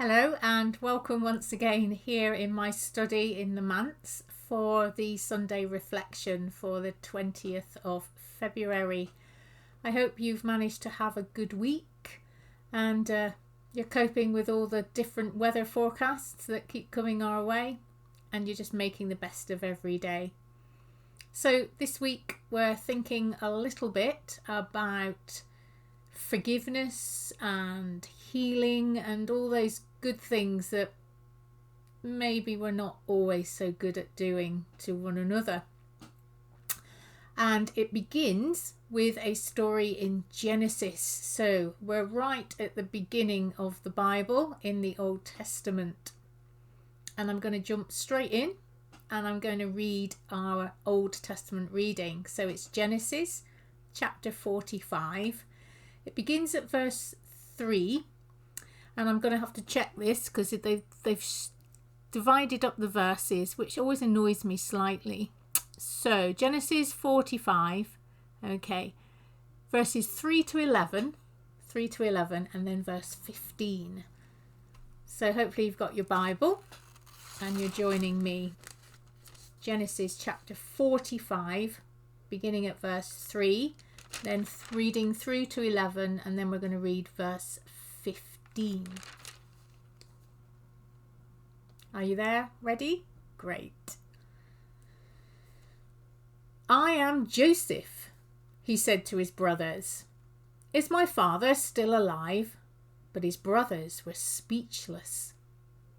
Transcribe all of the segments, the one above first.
Hello and welcome once again here in my study in the manse for the Sunday reflection for the 20th of February. I hope you've managed to have a good week and you're coping with all the different weather forecasts that keep coming our way and you're just making the best of every day. So this week we're thinking a little bit about forgiveness and healing and all those good things that maybe we're not always so good at doing to one another. And it begins with a story in Genesis. So we're right at the beginning of the Bible in the Old Testament. And I'm going to jump straight in and I'm going to read our Old Testament reading. So it's Genesis chapter 45. It begins at verse 3, and I'm going to have to check this because they've divided up the verses, which always annoys me slightly. So Genesis 45, okay, verses 3 to 11, and then verse 15. So hopefully you've got your Bible and you're joining me. Genesis chapter 45, beginning at verse 3. Then reading through to 11, and then we're going to read verse 15. Are you there? Ready? Great. I am Joseph, he said to his brothers. Is my father still alive? But his brothers were speechless.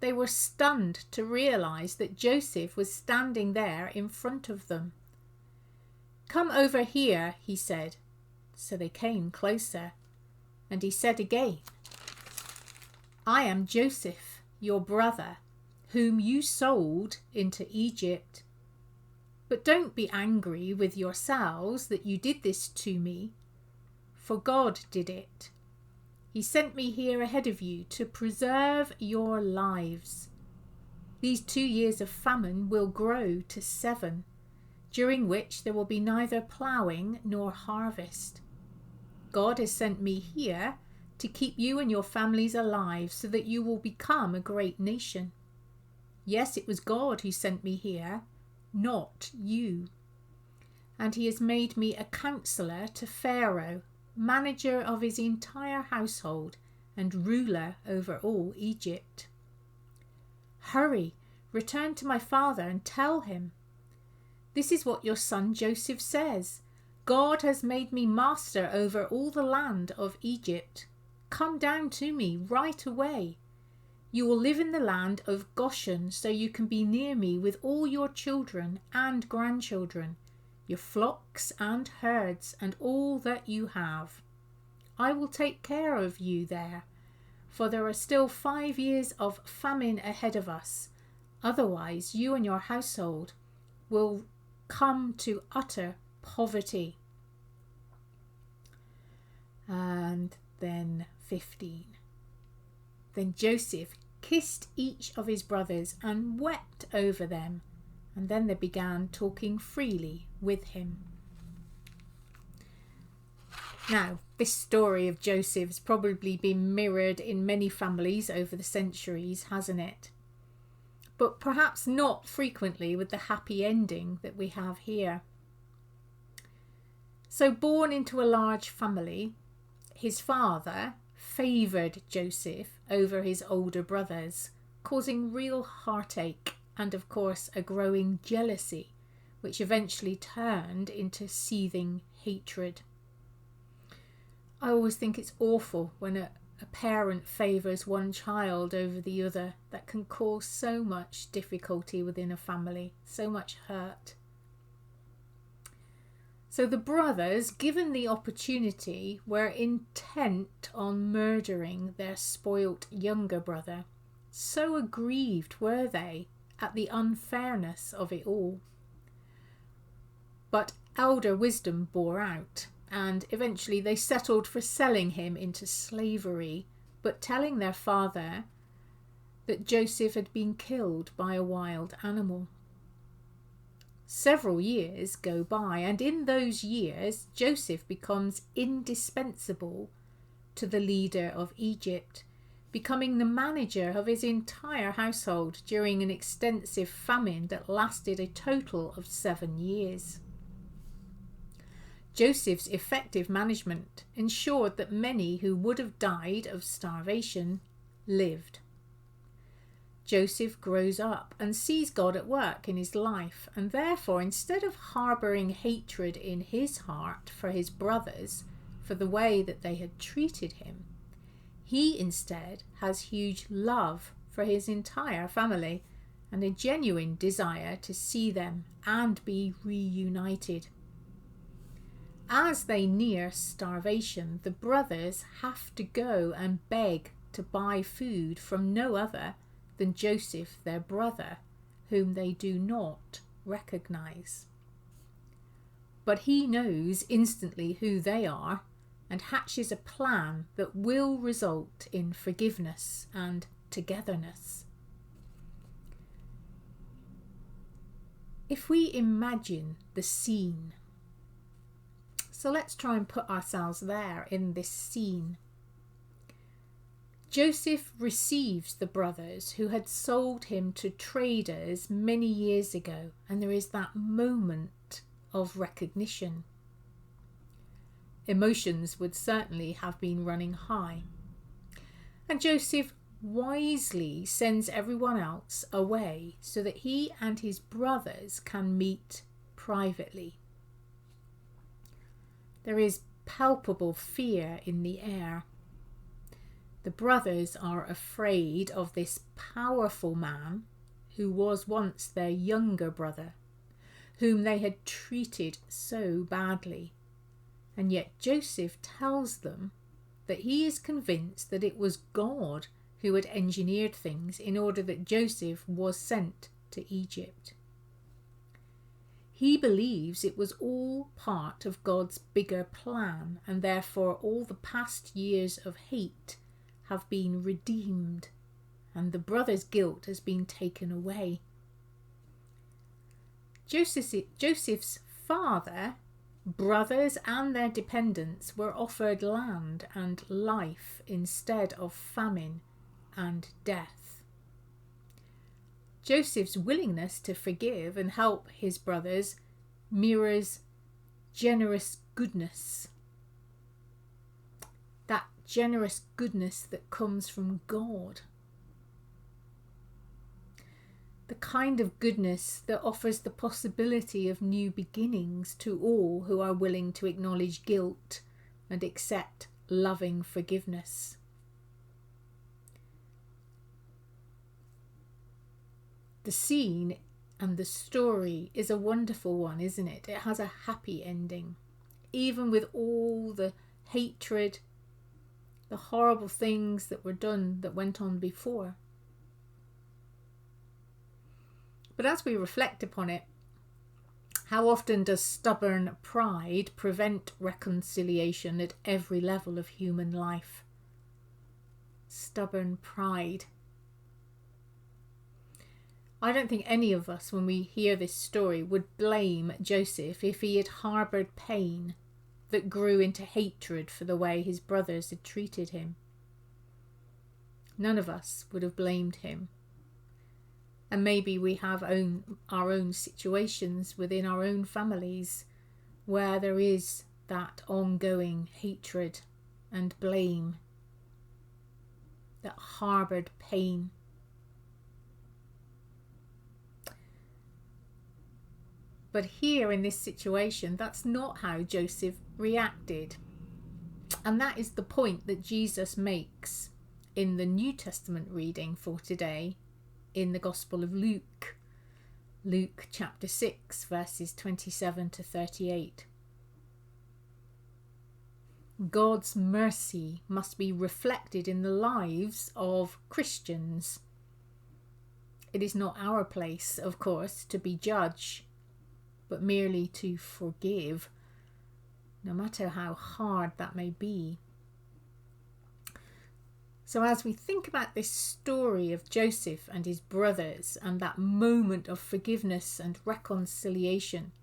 They were stunned to realize that Joseph was standing there in front of them. Come over here, he said. So they came closer, and he said again, I am Joseph, your brother, whom you sold into Egypt. But don't be angry with yourselves that you did this to me, for God did it. He sent me here ahead of you to preserve your lives. These 2 years of famine will grow to 7, during which there will be neither ploughing nor harvest. God has sent me here to keep you and your families alive so that you will become a great nation. Yes, it was God who sent me here, not you. And he has made me a counselor to Pharaoh, manager of his entire household and ruler over all Egypt. Hurry, return to my father and tell him. This is what your son Joseph says. God has made me master over all the land of Egypt. Come down to me right away. You will live in the land of Goshen, so you can be near me with all your children and grandchildren, your flocks and herds, and all that you have. I will take care of you there, for there are still 5 years of famine ahead of us. Otherwise, you and your household will come to utter poverty. And then 15. Then Joseph kissed each of his brothers and wept over them, and then they began talking freely with him. Now, this story of Joseph has probably been mirrored in many families over the centuries, hasn't it? But perhaps not frequently with the happy ending that we have here. So, born into a large family, his father favoured Joseph over his older brothers, causing real heartache and, of course, a growing jealousy, which eventually turned into seething hatred. I always think it's awful when a parent favours one child over the other. That can cause so much difficulty within a family, so much hurt. So the brothers, given the opportunity, were intent on murdering their spoilt younger brother. So aggrieved were they at the unfairness of it all. But elder wisdom bore out, and eventually they settled for selling him into slavery, but telling their father that Joseph had been killed by a wild animal. Several years go by, and in those years Joseph becomes indispensable to the leader of Egypt becoming the manager of his entire household during an extensive famine that lasted a total of 7 years. Joseph's effective management ensured that many who would have died of starvation lived. Joseph grows up and sees God at work in his life, and therefore, instead of harbouring hatred in his heart for his brothers for the way that they had treated him, he instead has huge love for his entire family and a genuine desire to see them and be reunited. As they near starvation, the brothers have to go and beg to buy food from no other than Joseph, their brother, whom they do not recognize. But he knows instantly who they are and hatches a plan that will result in forgiveness and togetherness. If we imagine the scene, so let's try and put ourselves there in this scene. Joseph receives the brothers who had sold him to traders many years ago, and there is that moment of recognition. Emotions would certainly have been running high. And Joseph wisely sends everyone else away so that he and his brothers can meet privately. There is palpable fear in the air. The brothers are afraid of this powerful man who was once their younger brother, whom they had treated so badly. And yet Joseph tells them that he is convinced that it was God who had engineered things in order that Joseph was sent to Egypt. He believes it was all part of God's bigger plan, and therefore all the past years of hate have been redeemed, and the brothers' guilt has been taken away. Joseph's father, brothers and their dependents were offered land and life instead of famine and death. Joseph's willingness to forgive and help his brothers mirrors generous goodness. That generous goodness that comes from God. The kind of goodness that offers the possibility of new beginnings to all who are willing to acknowledge guilt and accept loving forgiveness. The scene and the story is a wonderful one, isn't it? It has a happy ending. Even with all the hatred, the horrible things that were done that went on before. But as we reflect upon it, how often does stubborn pride prevent reconciliation at every level of human life? Stubborn pride. I don't think any of us, when we hear this story, would blame Joseph if he had harboured pain that grew into hatred for the way his brothers had treated him. None of us would have blamed him. And maybe we have our own situations within our own families where there is that ongoing hatred and blame, that harboured pain. But here in this situation, that's not how Joseph reacted. And that is the point that Jesus makes in the New Testament reading for today in the Gospel of Luke. Luke chapter 6, verses 27 to 38. God's mercy must be reflected in the lives of Christians. It is not our place, of course, to be judge, but merely to forgive, no matter how hard that may be. So as we think about this story of Joseph and his brothers and that moment of forgiveness and reconciliation,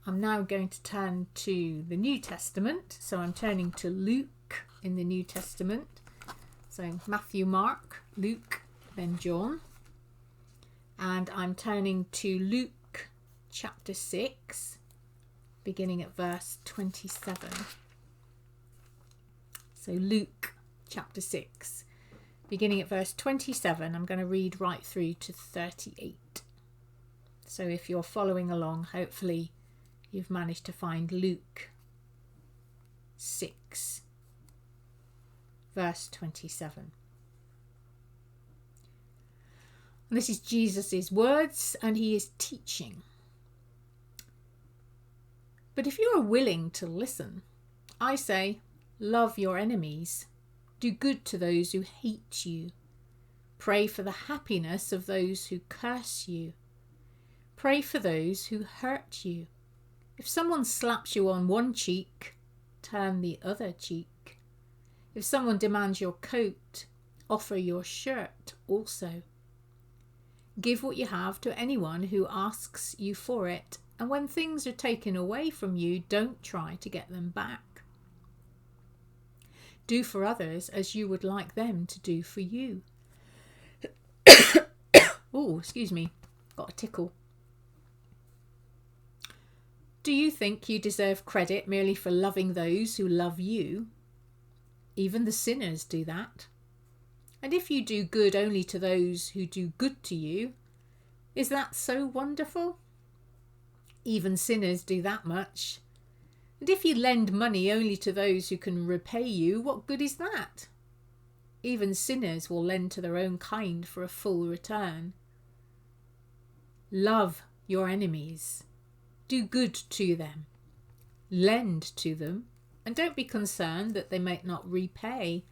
I'm now going to turn to the New Testament. So I'm turning to Luke in the New Testament. So Matthew, Mark, Luke, then John. And I'm turning to Luke chapter 6, beginning at verse 27. So Luke chapter 6, beginning at verse 27. I'm going to read right through to 38. So if you're following along, hopefully you've managed to find Luke 6, verse 27. And this is Jesus' words, and he is teaching. But if you are willing to listen, I say, love your enemies, do good to those who hate you, pray for the happiness of those who curse you, pray for those who hurt you. If someone slaps you on one cheek, turn the other cheek. If someone demands your coat, offer your shirt also. Give what you have to anyone who asks you for it, and when things are taken away from you, don't try to get them back. Do for others as you would like them to do for you. Oh, excuse me, got a tickle. Do you think you deserve credit merely for loving those who love you? Even the sinners do that. And if you do good only to those who do good to you, is that so wonderful? Even sinners do that much. And if you lend money only to those who can repay you, what good is that? Even sinners will lend to their own kind for a full return. Love your enemies. Do good to them. Lend to them, and don't be concerned that they might not repay.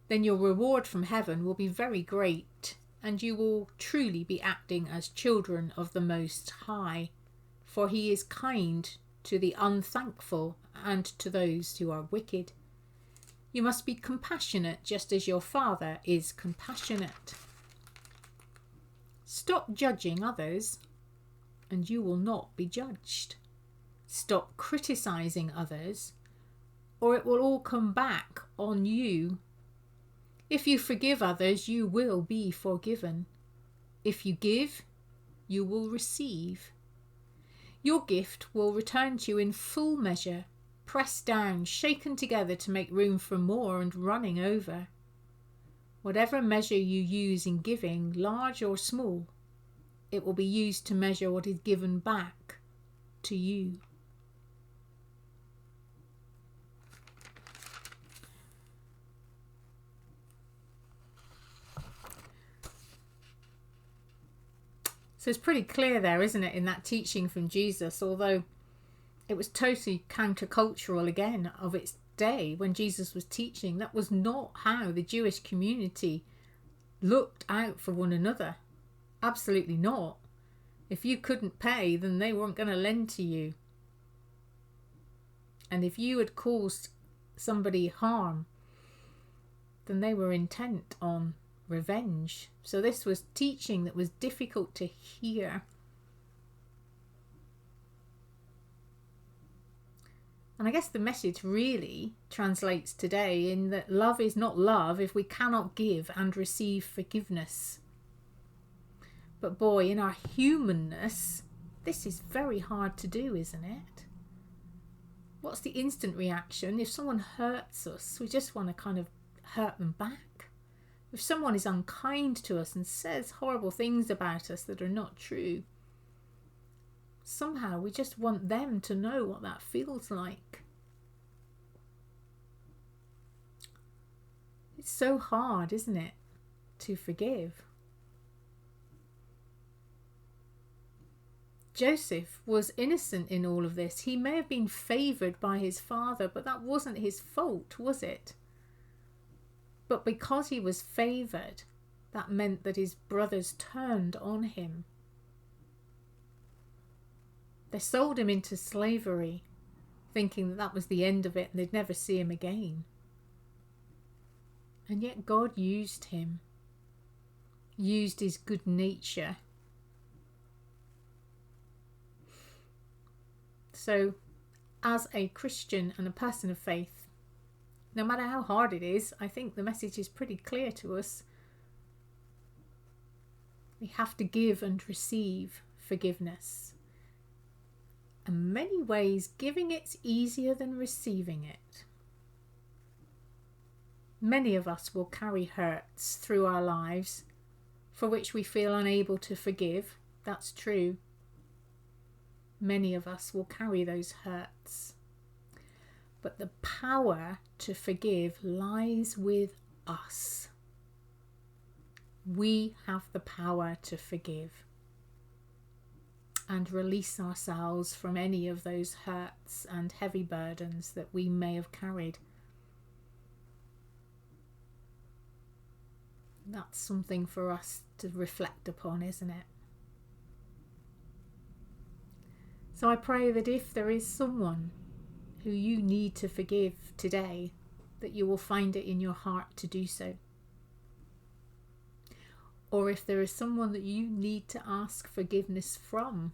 Then your reward from heaven will be very great, and you will truly be acting as children of the Most High, for he is kind to the unthankful and to those who are wicked. You must be compassionate just as your Father is compassionate. Stop judging others, and you will not be judged. Stop criticizing others, or it will all come back on you. If you forgive others, you will be forgiven. If you give, you will receive. Your gift will return to you in full measure, pressed down, shaken together to make room for more and running over. Whatever measure you use in giving, large or small, it will be used to measure what is given back to you. So it's pretty clear there, isn't it, in that teaching from Jesus, although it was totally countercultural again of its day when Jesus was teaching. That was not how the Jewish community looked out for one another. Absolutely not. If you couldn't pay, then they weren't going to lend to you. And if you had caused somebody harm, then they were intent on revenge. So this was teaching that was difficult to hear. And I guess the message really translates today in that love is not love if we cannot give and receive forgiveness. But boy, in our humanness, this is very hard to do, isn't it? What's the instant reaction? If someone hurts us, we just want to kind of hurt them back. If someone is unkind to us and says horrible things about us that are not true, somehow we just want them to know what that feels like. It's so hard, isn't it, to forgive? Joseph was innocent in all of this. He may have been favoured by his father, but that wasn't his fault, was it? But because he was favoured, that meant that his brothers turned on him. They sold him into slavery, thinking that that was the end of it and they'd never see him again. And yet God used him, used his good nature. So, as a Christian and a person of faith, No matter how hard it is, I think the message is pretty clear to us. We have to give and receive forgiveness. In many ways, giving it's easier than receiving it. Many of us will carry hurts through our lives for which we feel unable to forgive. That's true. Many of us will carry those hurts. But the power to forgive lies with us. We have the power to forgive and release ourselves from any of those hurts and heavy burdens that we may have carried. That's something for us to reflect upon, isn't it? So I pray that if there is someone who you need to forgive today, that you will find it in your heart to do so. Or if there is someone that you need to ask forgiveness from,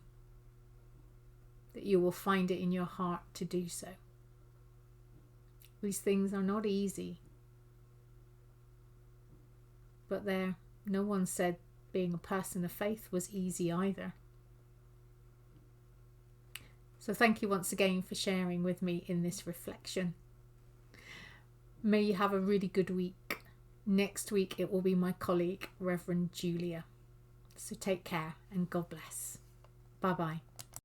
that you will find it in your heart to do so. These things are not easy. But no one said being a person of faith was easy either. So thank you once again for sharing with me in this reflection. May you have a really good week. Next week it will be my colleague, Reverend Julia. So take care and God bless. Bye-bye.